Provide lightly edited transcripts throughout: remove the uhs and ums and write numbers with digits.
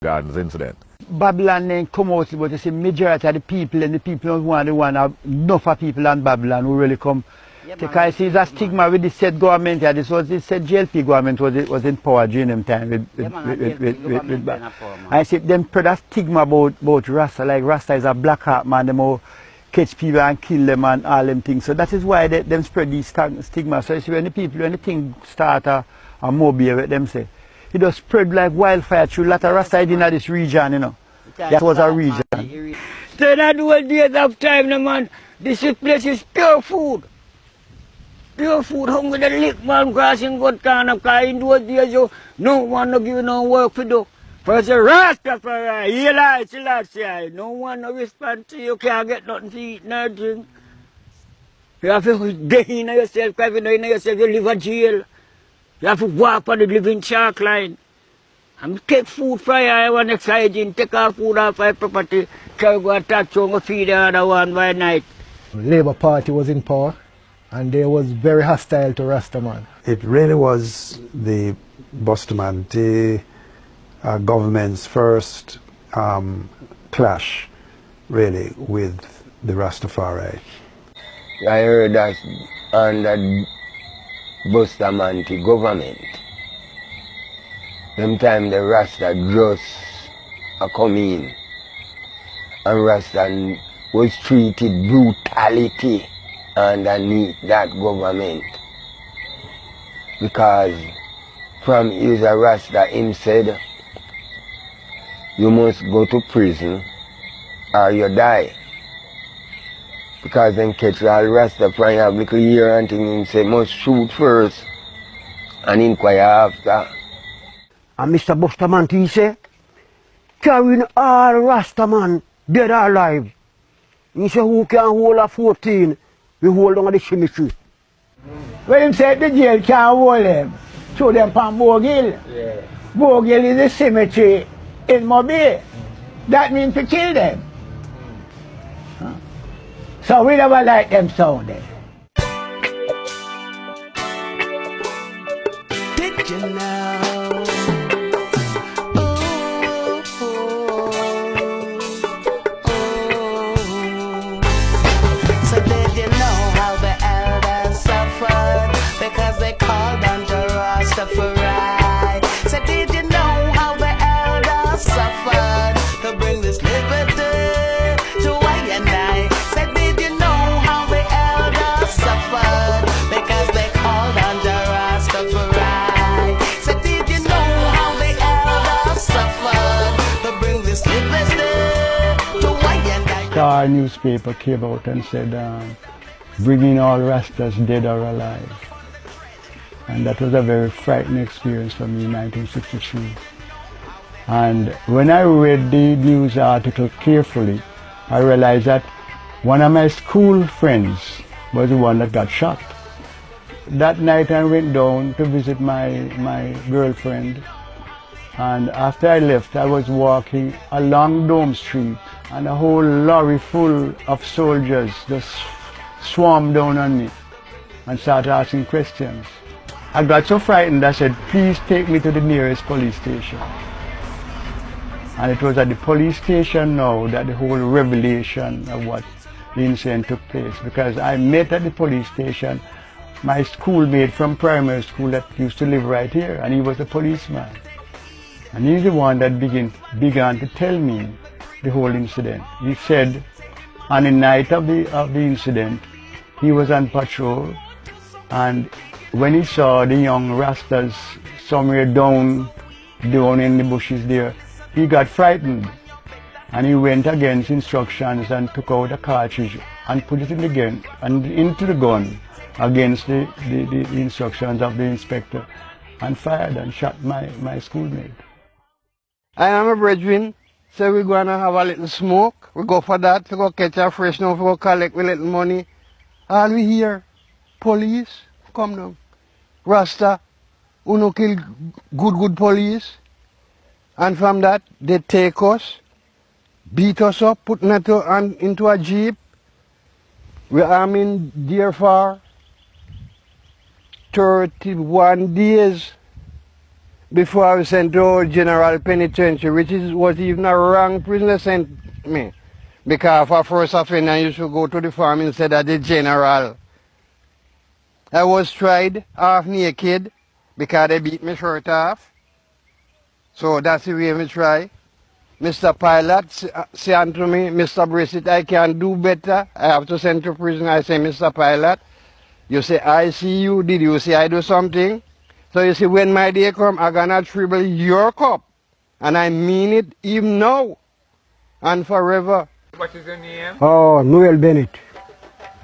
Gardens incident. Babylon then come out, but you see majority of the people and the people don't want the one have enough of people in Babylon who really come. Because see, it's a stigma with the said government here. This was the said JLP government was in power during them time with I see them spread a stigma about Rasta, like Rasta is a black heart man, them all catch people and kill them and all them things. So that is why them spread these stigma. So you see when the thing start a mobile with them say, it just spread like wildfire through a lot of Rasta in this region, you know. That was a region. So that was days of time, no man. This place is pure food. Pure food, hungry the lick man crossing good kind of car in those days, so no one no give no work to do. First the Rastafari, no one no respond to you, can't get nothing to eat, nothing. You have to get in yourself, because if you in yourself, you live in jail. You have to walk on the living shark line. And take food from here, one exciting, take our food off our property, try to go and touch on feed the other one by night. Labour Party was in power and they was very hostile to Rastaman. It really was the Bustamante government's first clash, really, with the Rastafari. I heard that under Bustamante government, them time the Rasta just come in, and Rasta was treated brutality underneath that government, because from his Rasta him said, you must go to prison or you die, because then catch all Rasta from have little ear and thing, him say must shoot first and inquire after. And Mr. Bustamante say, carrying all Rastaman dead or alive. He say, who can hold a 14? We hold on the cemetery. When him said the jail can't hold them, show them from Bogil. Yeah. Bogil is the cemetery in Mobile. That means to kill them. So we never like them sounding. Did you know? So did you know how the elders suffered to bring this liberty to I and I? So did you know how the elders suffered because they called on the Rastafari? So did you know how the elders suffered to bring this liberty to I and I? Our newspaper came out and said, bringing all Rastas dead or alive. And that was a very frightening experience for me in 1963. And when I read the news article carefully, I realized that one of my school friends was the one that got shot. That night I went down to visit my girlfriend, and after I left I was walking along Dome Street and a whole lorry full of soldiers just swarmed down on me and started asking questions. I got so frightened I said, please take me to the nearest police station. And it was at the police station now that the whole revelation of what the incident took place, because I met at the police station my schoolmate from primary school that used to live right here, and he was a policeman. And he's the one that began to tell me the whole incident. He said on the night of the incident, he was on patrol, and when he saw the young Rastas somewhere down in the bushes there, he got frightened, and he went against instructions and took out a cartridge and put it in the gun and into the gun against the instructions of the inspector, and fired and shot my schoolmate. I am a brethren, so we're gonna have a little smoke. We go for that, to go catch a fresh now, to go collect with little money. All we hear, police, come now. Rasta, who no kill good police. And from that, they take us, beat us up, put us into a jeep. We are in there for 31 days. before I was sent to General Penitentiary, which was even a wrong prison they sent me. Because for first offender, I used to go to the farm instead of the general. I was tried half naked because they beat my shirt off. So that's the way we try. Mr. Pilot said to me, Mr. Brissett, I can do better. I have to send to prison. I say, Mr. Pilot, you say, I see you. Did you say I do something? So you see, when my day come, I'm going to dribble your cup. And I mean it even now and forever. What is your name? Oh, Noel Bennett.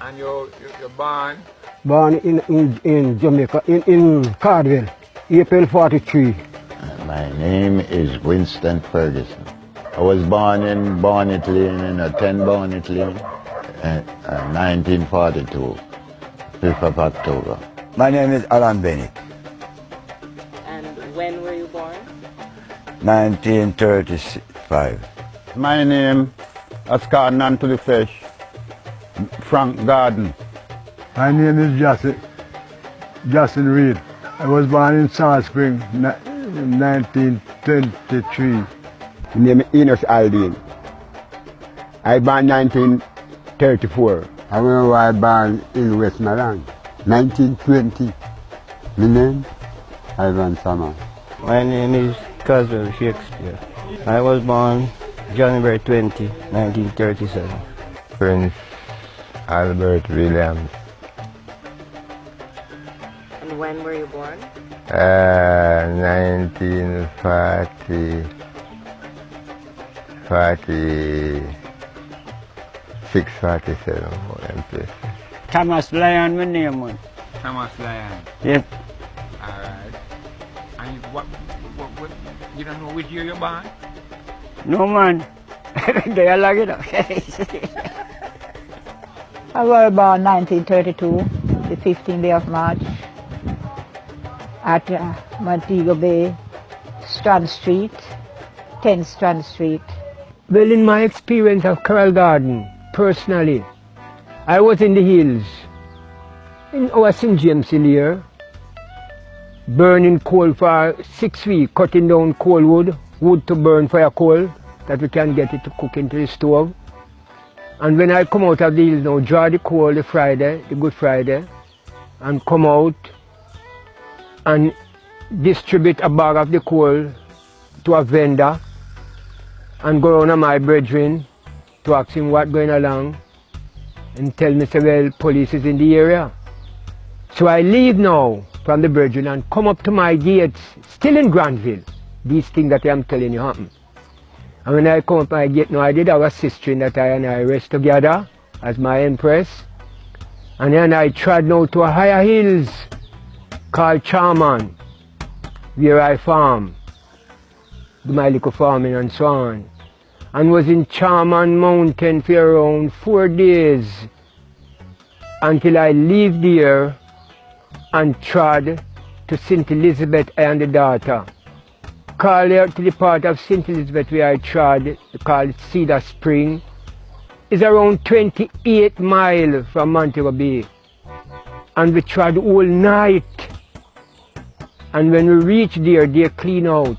And you're born? Born in Jamaica, in Cardwell, April 43. My name is Winston Ferguson. I was born in Barnet Lane, in a 10 Barnet Lane, 1942, 5th of October. My name is Alan Bennett. And when were you born? 1935. My name is Cardinal to the Fish, Frank Garden. My name is Justin Reed. I was born in Salt Spring, 1923. My name is Enos Aldine. I born 1934. I was born in Westmoreland, 1920. My name, Ivan Sama. My name is Caswell Shakespeare. I was born January 20, 1937. Prince Albert Williams. And when were you born? 1946, 47. Thomas Lyon, my name was. Thomas Lyon. Yep. Alright. And what, you don't know which year you're born? No, man. They are like it up. I was born 1932, the 15th day of March, at Montego Bay, Strand Street, 10 Strand Street. Well, in my experience of Carroll Garden, personally, I was in the hills, in our St. James Hill here, burning coal for 6 weeks, cutting down coal wood to burn for a coal, that we can get it to cook into the stove. And when I come out of the hills now, draw the coal the Friday, the Good Friday, and come out and distribute a bag of the coal to a vendor and go around to my brethren to ask him what's going along and tell me, say, well, police is in the area. So I leave now from the brethren and come up to my gates, still in Granville. These things that I'm telling you happen. And when I come up my gate now, I did have a sister that I and I rest together as my empress. And then I trod now to a higher hills called Charman, where I farm, do my little farming and so on. And was in Charman Mountain for around 4 days until I leave there and trod to St. Elizabeth and the daughter. Call here to the part of St. Elizabeth where I trod, called Cedar Spring, is around 28 miles from Montego Bay. And we trod all night. And when we reached there, they clean out.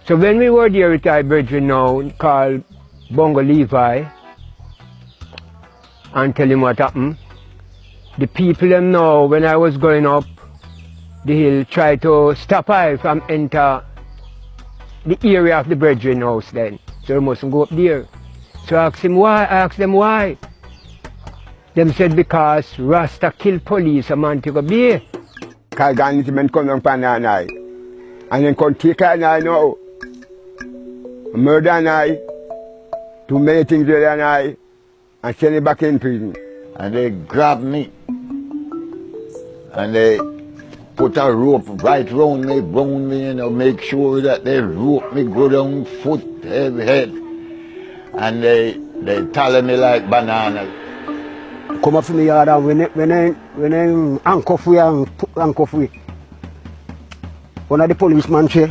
So when we were there with our brethren now, called Bongo Levi, and tell him what happened, the people them know when I was going up the hill tried to stop I from enter the area of the brethren house then. So they mustn't go up there. So I asked them why. Them said because Rasta killed police a Montego Bay. Because Ghanaian come down from the night. And then come take her now. Murder an eye, too many things with an eye, and send it back in prison. And they grabbed me, and they put a rope right round me, you know, make sure that they rope me, go down foot, head, and they tell me like banana. Come up from the yard and when I handcuff we, one of the policemen say,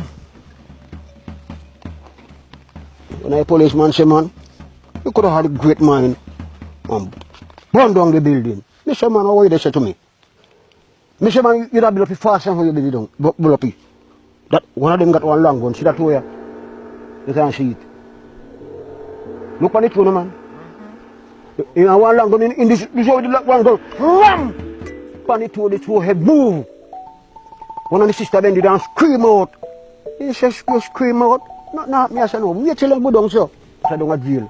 when a policeman say, man, you could have had a great mind and burn down the building. I say, man, what they say to me? I say, man, you'd have built up fast and you build it down, build up it. That one of them got one long gun. See that way? You can't see it. Look on it, you know, man. You know, one long gun in this way, the one gun. Ram! On it, the two head move. One of the sister bend it and scream out. He says, you scream out. Not me, I said, no. Me tell them go down, sir. I don't go jail.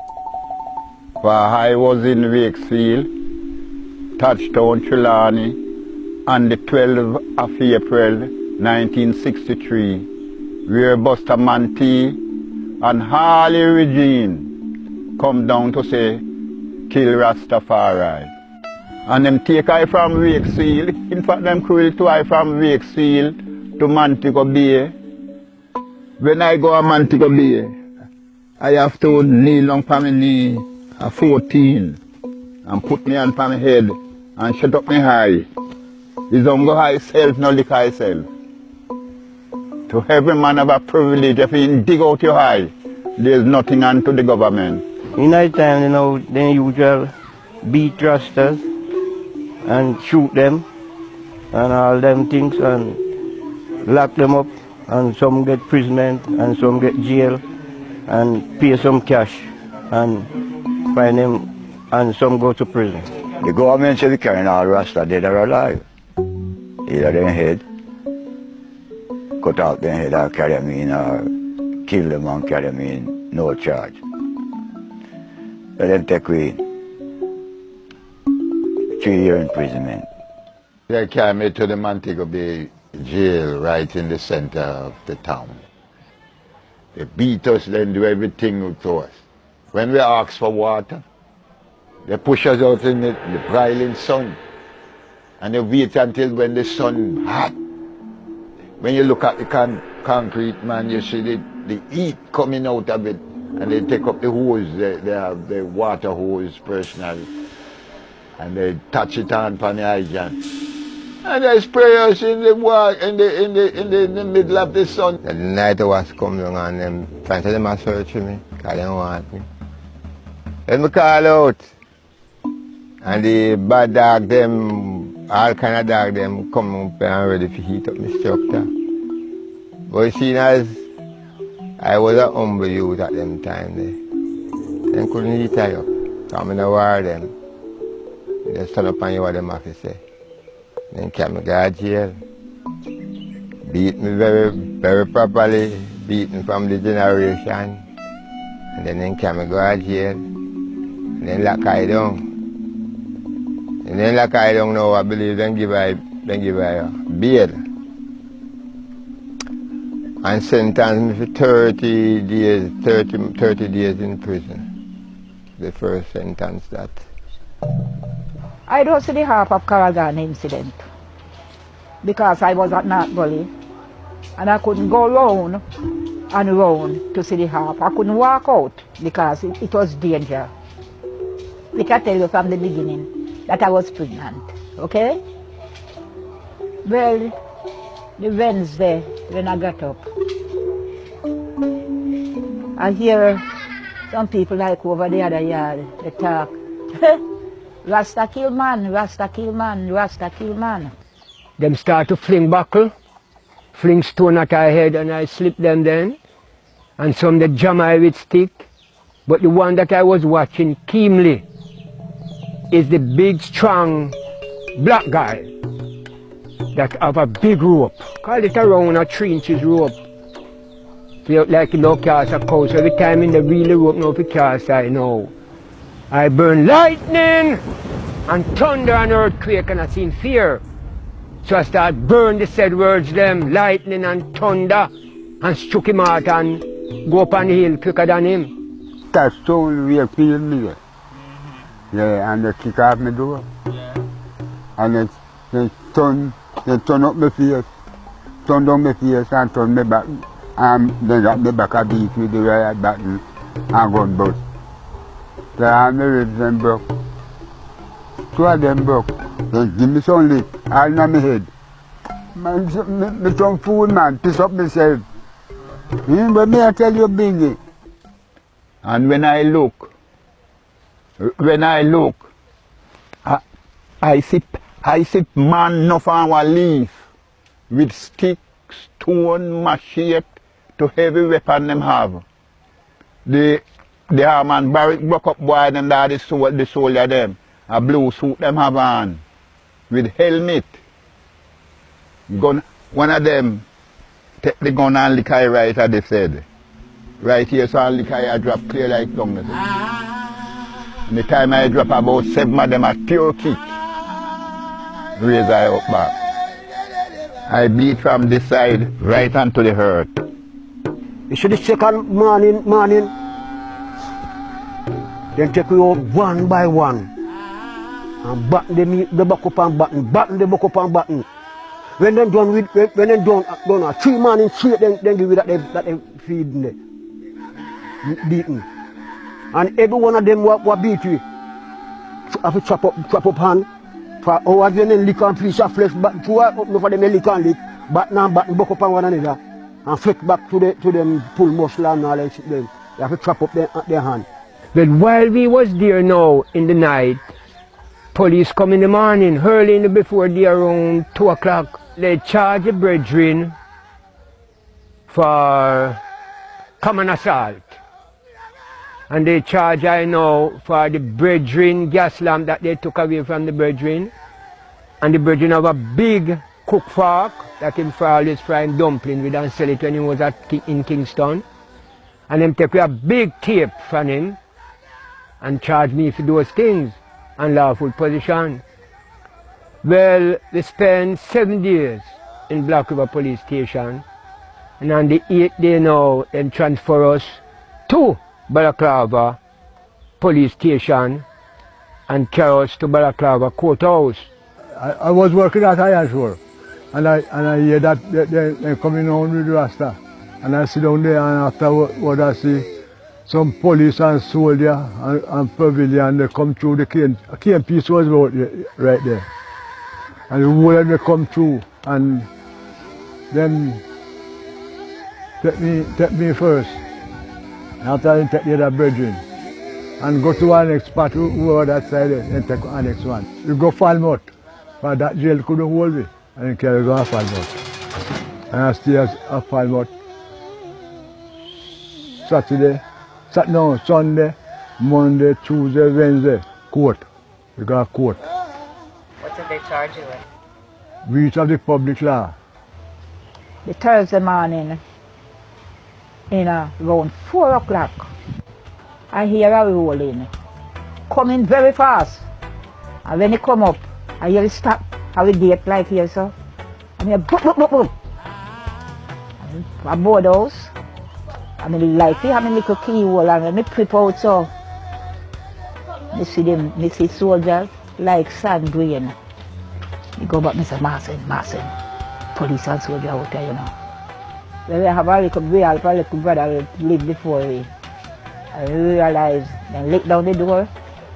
While I was in Wakefield, touchdown Trelawney, on the 12th of April 1963, where Buster Manti and Harley Regine come down to say, kill Rastafari. And them take I from Wakefield, in fact them cruel to I from Wakefield to Montego Bay. When I go to Montego Bay, I have to kneel on my knee at 14 and put me on my head and shut up my eye. It's don't go high self, no lick high self. To every man have a privilege, if you dig out your eye, there's nothing unto the government. In that time, you know, they usually beat Rastas and shoot them and all them things and lock them up, and some get imprisonment and some get jail and pay some cash and find them, and some go to prison. The government said we carrying all Rasta dead or alive. Either their head, cut out their head or carry them in, or kill them and carry them in, no charge. Let them take away 3-year imprisonment. They carried me to the Montego Bay jail right in the center of the town. They beat us, then do everything to us. When we ask for water, they push us out in the broiling sun. And they wait until when the sun hot. When you look at the concrete, man, you see the heat coming out of it. And they take up the hose, they have the water hose personally. And they touch it on the hydrant. And they spray us in the middle of the sun. The night was coming and them trying to them search me, because they don't want me. Then we call out. And the bad dog, them, all kind of dog, them come up and ready to heat up my structure. But seeing as I was a humble youth at them time, they couldn't heat I up. Come in the war them. They stand up on you what them have to say. Then kept me go to jail. Beat me very, very properly, beat me from the generation. And then kept me go to jail. And then lock I down. And then like I don't know, I believe then give I bail. And sentence me for 30 days in prison. The first sentence that. I don't see the half of Carroll Garden incident because I was at North Gully and I couldn't go round and round to see the half. I couldn't walk out because it was danger. Like I tell you from the beginning that I was pregnant, okay? Well, the Wednesday when I got up, I hear some people like over the other yard, they talk. Rasta kill man, Rasta kill man, Rasta kill man. Them start to fling buckle, fling stone at our head, and I slip them then. And some they jam I with stick. But the one that I was watching keenly is the big, strong, black guy that have a big rope. Call it around a 3 inches rope. Feel like you know cast a cow. So every time in the really rope now for cast I know. I burn lightning and thunder and earthquake and I seen fear. So I start burn the said words them, lightning and thunder, and struck him out and go up on the hill quicker than him. That's so Wakefield me. Yeah, and they kick off my door. Yeah. And they turn up my face, turn down my face and turn me back. And they got me back a beat with the riot button and gun bust. So I my ribs them broke. 2 of them broke. They give me some lick, all on my head. Man, me some fool man, piss up myself. But me I tell you Bingy. And when I look, I see man no farm leaf with stick stone, machete, to heavy weapon them have. The arm barrack broke up boy them that the soldier them. A blue suit them have on. With helmet. Gun, one of them take the gun and lick eye right at the head. Right here, so I lick eye drop clear like tongue. And the time I drop about 7 of them a pure kick. Raise eye up back. I bleed from this side right onto the hurt. You should the second morning, then take you out one by one. And button the back up and button the back up and button. When they done with, when they done 3 morning straight, then give you that they feeding there. Beaten. And every one of them what beat you. Have to chop up hand. For hours when they lick and piece of flesh, but two up for them lick and lick, but now back up on one another. And flick back to them pull muscle and all that shit then. You have to chop up their hand. But while we was there now in the night, police come in the morning, early in the before day around 2 o'clock. They charge the brethren for common assault. And they charge I know for the brethren gas lamp that they took away from the brethren. And the brethren have a big cook fork that him for always frying dumpling with and sell it when he was in Kingston. And them take a big tape from him and charge me for those things, unlawful position. Well, they spent 7 days in Black River Police Station, and on the 8th day now, they transfer us to Balaclava Police Station and carry us to Balaclava Courthouse. I was working at Ironshore, and I hear that they're coming on with the Rasta. And I sit down there, and after what I see, some police and soldier and pavilion, they come through the KMP was right there. And the whole of them come through, and then take me first. After they take the other brethren, and go to our next spot over that side and take our next one. We go Falmouth, but that jail couldn't hold me, and then carry go to Falmouth. And I stay at Falmouth Sunday, Monday, Tuesday, Wednesday, court. We got a court. What did they charge you with? Breach of the public law. The Thursday morning, around 4 o'clock, I hear a rolling, coming very fast. And when it come up, I hear it stop, how it gate like here, so. I hear boop, boop, boop, boop. I board house. I mean, like, I have a little keyhole and I flip out, so. I see soldiers like sand green. I go back, I say, Marcin, police and soldier out there, you know. Well, I have a little brother who lived before me. I realize, then lick down the door,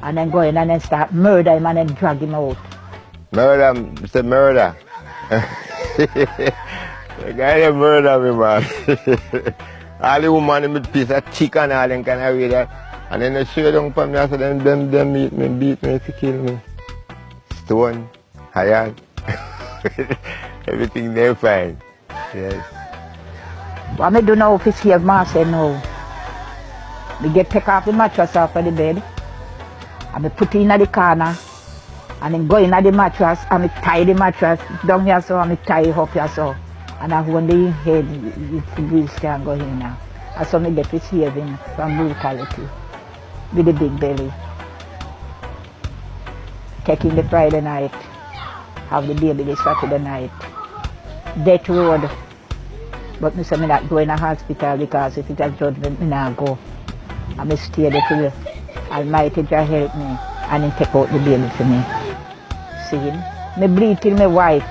and then go in and then start murder him and then drag him out. Murder, Mr. Murder. The guy that murder me, man. All the woman with piece of chicken and all them kind of way that. And then they show down for me, so them beat me to kill me. Stone, iron, everything they find. Yes. What I do now if it's here, Marcin now. I take off the mattress off of the bed, and I put it in the corner, and then go in the mattress, and I tie the mattress down here so, and I tie it up here so. And I hold the head, the breeze can go in now. And so I get it saving from brutality, with the big belly. Taking the Friday night, have the baby the Saturday night. Death road. But I say I'm not going to hospital because if it's a judgment, I not go. I stay there till the Almighty Jah help me and then take out the baby for me. See? I bleed till me white.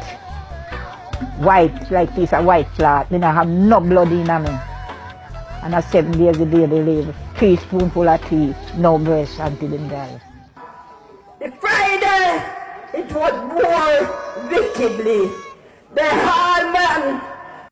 White like this, a white clot. I have no blood in me. And at 7 days the baby live. 3 spoonful of tea, no breast until them die. The Friday, it was more wickedly. The hard man